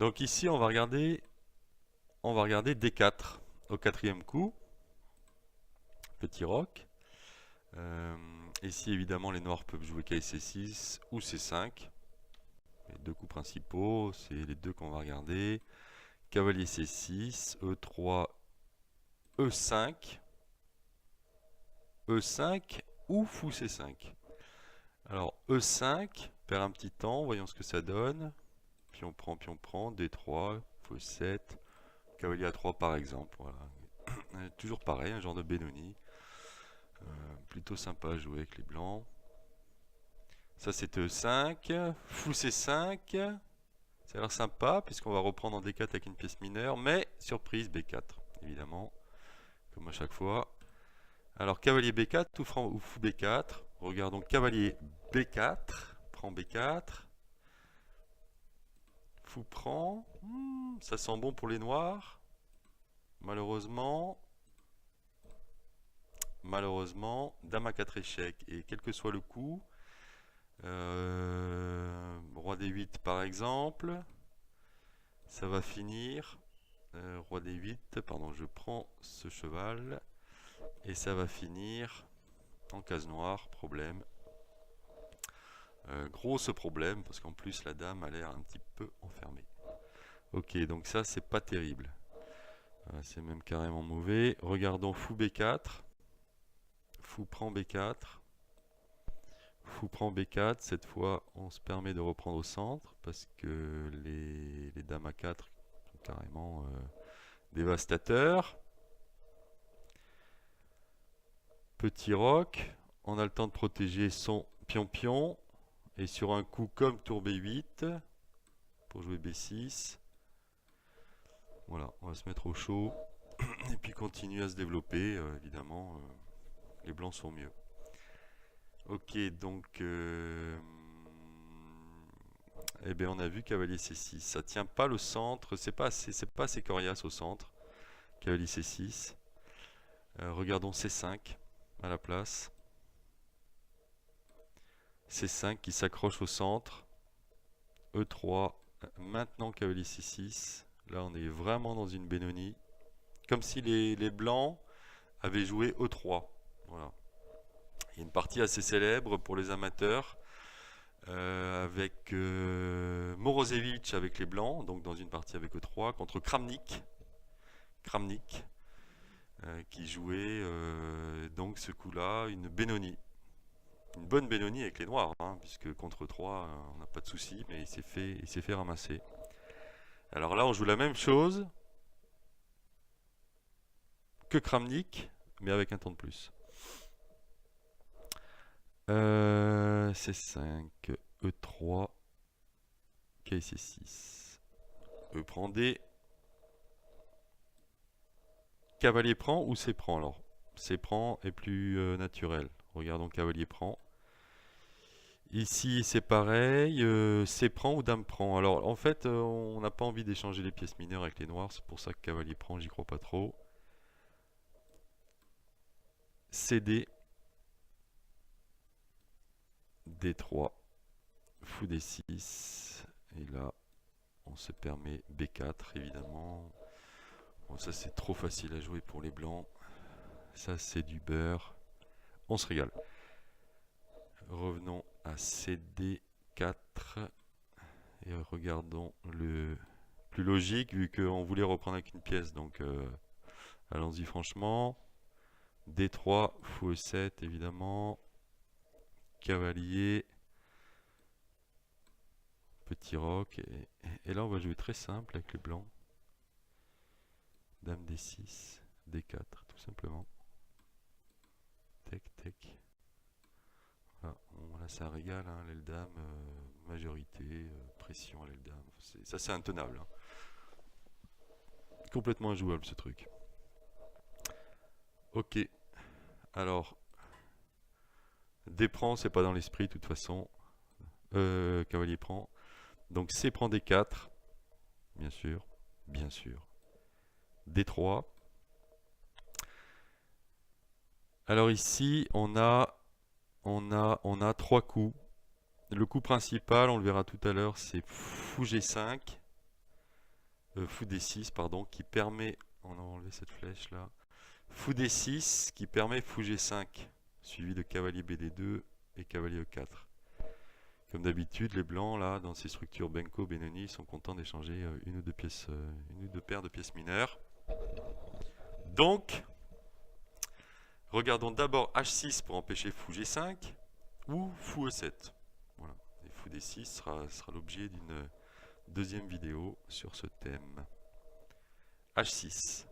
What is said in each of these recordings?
Donc ici, on va regarder D4 au quatrième coup, petit roc. Ici, évidemment, les noirs peuvent jouer KC6 ou C5. Les deux coups principaux, c'est les deux qu'on va regarder. Cavalier C6, E3, E5, E5 ou fou C5. Alors E5, perd un petit temps, voyons ce que ça donne. Pion prend, D3, F7, cavalier A3 par exemple. Voilà. Toujours pareil, un genre de Benoni. Plutôt sympa à jouer avec les blancs. Ça c'est E5, fou C5. Ça a l'air sympa puisqu'on va reprendre en D4 avec une pièce mineure, mais surprise B4 évidemment, comme à chaque fois. Alors cavalier B4 ou fou B4. Regardons cavalier B4, prend B4. Fou prend. Ça sent bon pour les noirs. Malheureusement, dame à 4 échecs. Et quel que soit le coup, roi D8 par exemple, ça va finir. Roi D8, pardon, je prends ce cheval. Et ça va finir en case noire, problème. Gros problème, parce qu'en plus la dame a l'air un petit peu enfermée. Ok, donc ça c'est pas terrible. C'est même carrément mauvais. Regardons fou B4. Fou prend B4. Fou prend B4. Cette fois, on se permet de reprendre au centre, parce que les dames à 4 sont carrément dévastateurs. Petit roc. On a le temps de protéger son pion-pion. Et sur un coup comme tour B8, pour jouer B6, voilà, on va se mettre au chaud et puis continuer à se développer. Évidemment, les blancs sont mieux. Ok, donc, eh bien, on a vu cavalier C6. Ça tient pas le centre, c'est pas assez coriace au centre. Cavalier C6. Regardons C5 à la place. C5 qui s'accroche au centre. E3. Maintenant cavalier C6. Là, on est vraiment dans une Benoni. Comme si les blancs avaient joué E3. Voilà. Il y a une partie assez célèbre pour les amateurs avec Morozevich avec les blancs, donc dans une partie avec E3, contre Kramnik. Qui jouait donc ce coup-là une Benoni. Une bonne Benoni avec les noirs, hein, puisque contre 3, on n'a pas de souci, mais il s'est fait ramasser. Alors là, on joue la même chose que Kramnik, mais avec un temps de plus. C5, E3, KC6. E prend D. Cavalier prend ou C prend alors? C prend est plus naturel. Regardons cavalier prend. Ici c'est pareil, C prend ou dame prend. Alors en fait on n'a pas envie d'échanger les pièces mineures avec les noirs, c'est pour ça que cavalier prend, j'y crois pas trop. CD, D3, fou D6, et là on se permet B4 évidemment. Bon, ça c'est trop facile à jouer pour les blancs, ça c'est du beurre, on se régale. Revenons à CD4 et regardons le plus logique vu qu'on voulait reprendre avec une pièce, donc allons-y franchement. D3, fou E7 évidemment, cavalier, petit roc, et là on va jouer très simple avec les blancs. Dame D6, D4 tout simplement. Tec, tec. Voilà, bon, là ça régale, hein, l'aile dame, majorité, pression à l'aile dame, ça c'est intenable. Hein. Complètement injouable ce truc. Ok, alors D prend, c'est pas dans l'esprit de toute façon. Cavalier prend. Donc C prend D4, bien sûr, D3. Alors ici, on a 3 coups. Le coup principal, on le verra tout à l'heure, c'est fou G5. fou D6, pardon, qui permet, on a enlevé cette flèche là, fou D6 qui permet fou G5, suivi de cavalier BD2 et cavalier E4. Comme d'habitude, les blancs là, dans ces structures Benko, Benoni, sont contents d'échanger une ou deux paires de pièces mineures. Donc, regardons d'abord H6 pour empêcher fou G5 ou fou E7. Voilà. Et fou D6 sera l'objet d'une deuxième vidéo sur ce thème. H6.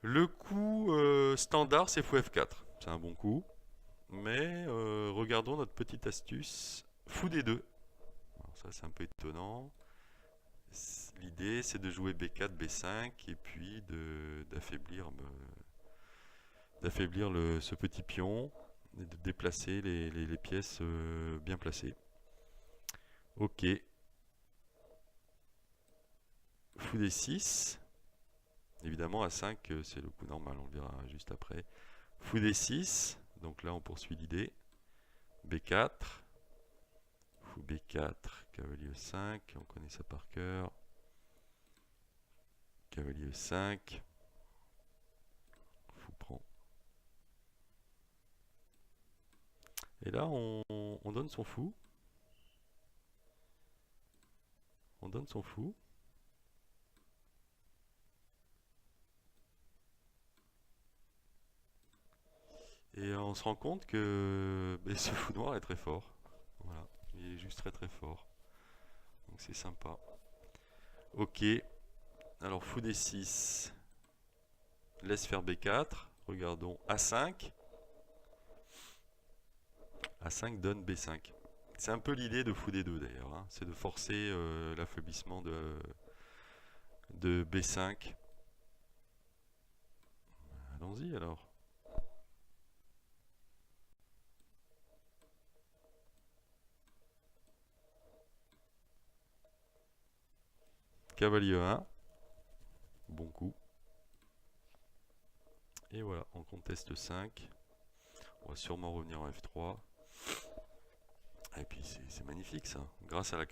Le coup standard, c'est fou F4. C'est un bon coup. Mais regardons notre petite astuce. Fou D2. Alors ça, c'est un peu étonnant. L'idée, c'est de jouer B4, B5 et puis d'affaiblir ce petit pion et de déplacer les pièces bien placées. Ok. Fou D6. Évidemment, A5, c'est le coup normal, on le verra juste après. Fou D6. Donc là, on poursuit l'idée. B4. Fou B4, cavalier E5. On connaît ça par cœur. Cavalier E5. Fou prend. Et là, on donne son fou. On donne son fou. Et on se rend compte que ce fou noir est très fort. Voilà, il est juste très très fort. Donc c'est sympa. Ok, alors fou D6. Laisse faire B4. Regardons A5. A5 donne B5. C'est un peu l'idée de fou D2 d'ailleurs. Hein. C'est de forcer l'affaiblissement de B5. Allons-y alors. Cavalier 1. Bon coup. Et voilà, on conteste 5. On va sûrement revenir en F3. Et puis c'est magnifique ça. Grâce à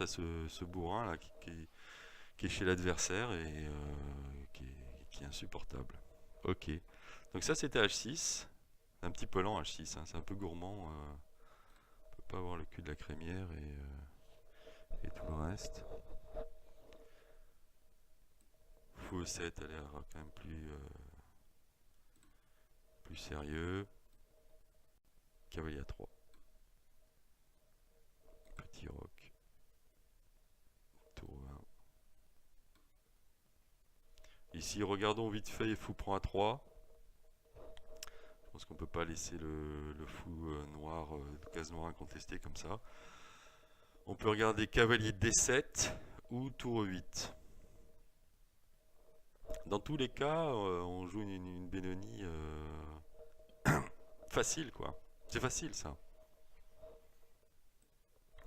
ce bourrin là qui est chez l'adversaire et qui est insupportable. Ok. Donc ça c'était H6. Un petit peu lent H6. Hein. C'est un peu gourmand. On peut pas avoir le cul de la crémière et tout le reste. Fou E7 a l'air quand même plus sérieux. Cavalier A3. Petit roc. Tour 1. Ici, regardons vite fait, fou prend A3. Je pense qu'on ne peut pas laisser le fou noir, case noire incontestée comme ça. On peut regarder cavalier D7 ou tour 8. Dans tous les cas, on joue une Benoni facile, quoi. C'est facile, ça.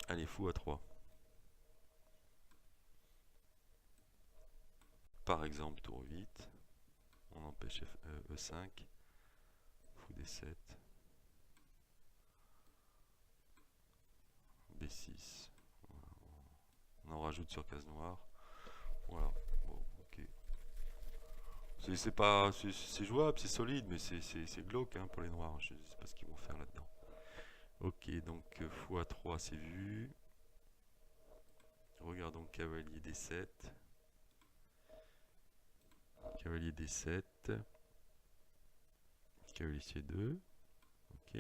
Allez, fou A3. Par exemple, tour 8. On empêche E5. Fou D7. B6. On en rajoute sur case noire. Voilà. Bon, ok. C'est jouable, c'est solide, mais c'est glauque hein, pour les noirs. Je ne sais pas ce qu'ils vont faire là-dedans. Ok, donc fou A3, c'est vu. Regardons cavalier D7. Cavalier D7. Cavalier C2. Ok.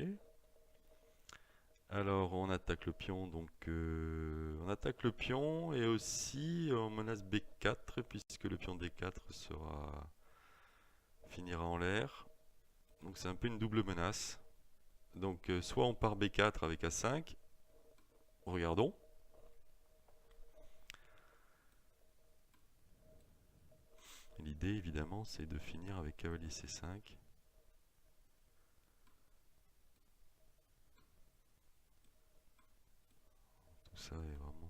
Alors on attaque le pion, donc on attaque le pion et aussi on menace B4 puisque le pion D4 finira en l'air. Donc c'est un peu une double menace. Donc soit on part B4 avec A5. Regardons. L'idée évidemment c'est de finir avec cavalier C5. Tout ça est vraiment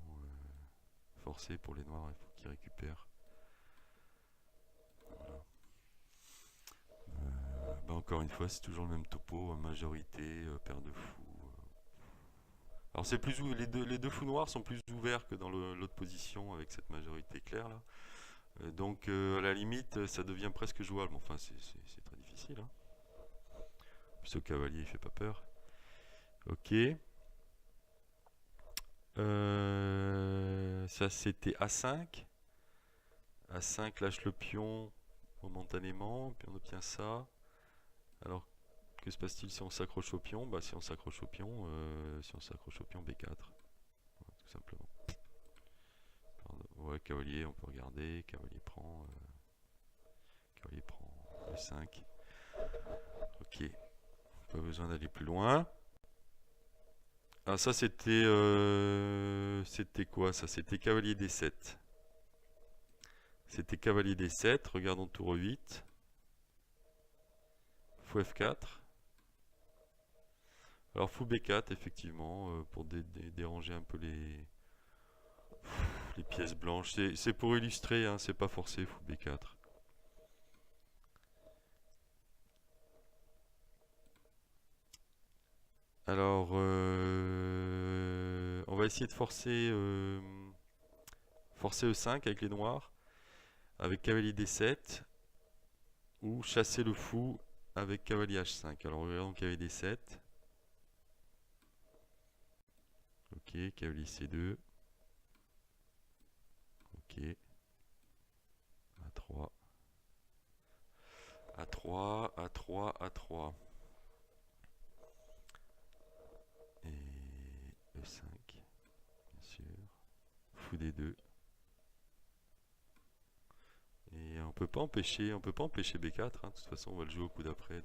forcé pour les noirs, il faut qu'ils récupèrent. Voilà. Encore une fois, c'est toujours le même topo, majorité, paire de fous. Alors c'est plus les deux fous noirs sont plus ouverts que dans l'autre position avec cette majorité claire là. Donc à la limite ça devient presque jouable. Enfin c'est très difficile. Hein. Puis au cavalier il fait pas peur. Ok. Ça c'était A5. A5 lâche le pion momentanément, puis on obtient ça. Alors que se passe-t-il si on s'accroche au pion? Bah si on s'accroche au pion, B4. Voilà, tout simplement. Pardon. Ouais, cavalier, on peut regarder. Cavalier prend E5. Ok. Pas besoin d'aller plus loin. Ah ça c'était quoi ça? C'était cavalier D7. C'était cavalier D7. Regardons tour 8. Fou F4. Alors fou B4 effectivement pour déranger un peu les pièces blanches. C'est pour illustrer, hein, c'est pas forcé fou B4. Alors on va essayer de forcer E5 avec les noirs, avec cavalier D7, ou chasser le fou avec cavalier H5. Alors regardons cavalier D7. Ok, cavalier C2. Ok. A3. A3, A3, A3. Et E5, bien sûr. Fou D2. Et on peut pas empêcher B4. Hein. De toute façon, on va le jouer au coup d'après,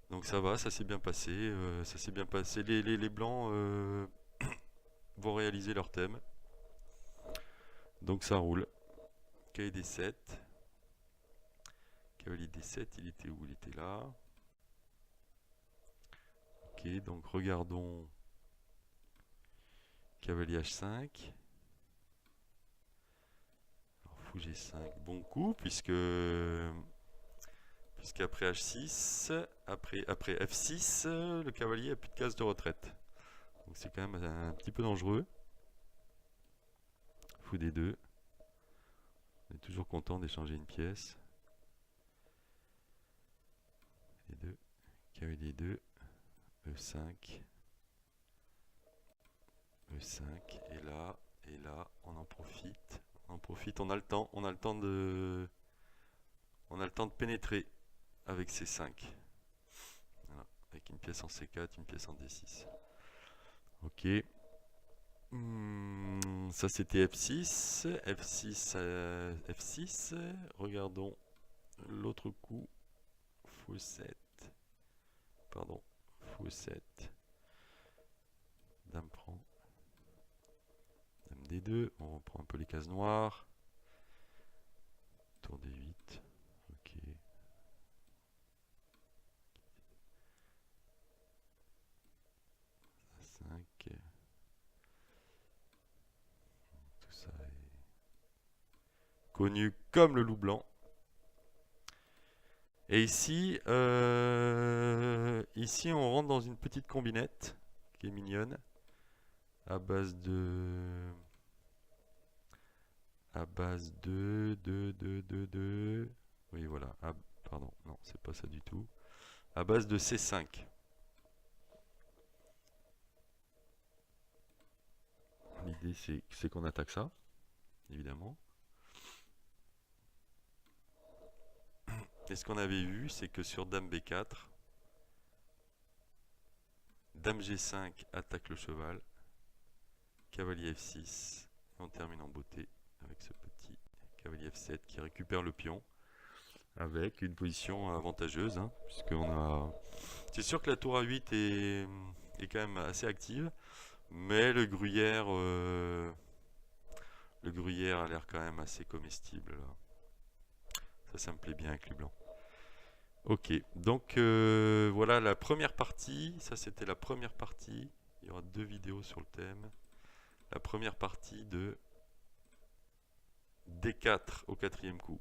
donc ça va, ça s'est bien passé. Ça s'est bien passé. Les blancs vont réaliser leur thème. Donc ça roule. Cavalier D7. Cavalier D7, il était où? Il était là. Ok, donc regardons cavalier H5. Alors fou G5, bon coup, puisqu'après H6, après F6, le cavalier a plus de case de retraite. Donc c'est quand même un petit peu dangereux. Fou D2. On est toujours content d'échanger une pièce. D2, cavalier 2, E5, E5, et là, on en profite. On a le temps de pénétrer avec C5. Voilà, avec une pièce en C4, une pièce en D6. Ok. Ça c'était F6. F6. Regardons l'autre coup. Fou 7. Pardon. Fou 7. Dame prend. Dame D2. On reprend un peu les cases noires. Tour D8. Ok. A5. Tout ça est connu comme le loup blanc. Et ici, ici on rentre dans une petite combinette qui est mignonne à base de 2. Oui voilà. Pardon, non, c'est pas ça du tout. À base de C5. L'idée c'est qu'on attaque ça, évidemment. Et ce qu'on avait vu, c'est que sur Dame B4, Dame G5 attaque le cheval, cavalier F6, et on termine en beauté avec ce petit cavalier F7 qui récupère le pion avec une position avantageuse, hein, puisqu'on a... C'est sûr que la tour A8 est quand même assez active, mais le gruyère a l'air quand même assez comestible là. Ça me plaît bien avec les blancs. Ok, donc voilà la première partie. Ça c'était la première partie. Il y aura 2 vidéos sur le thème. La première partie de D4 au 4e coup.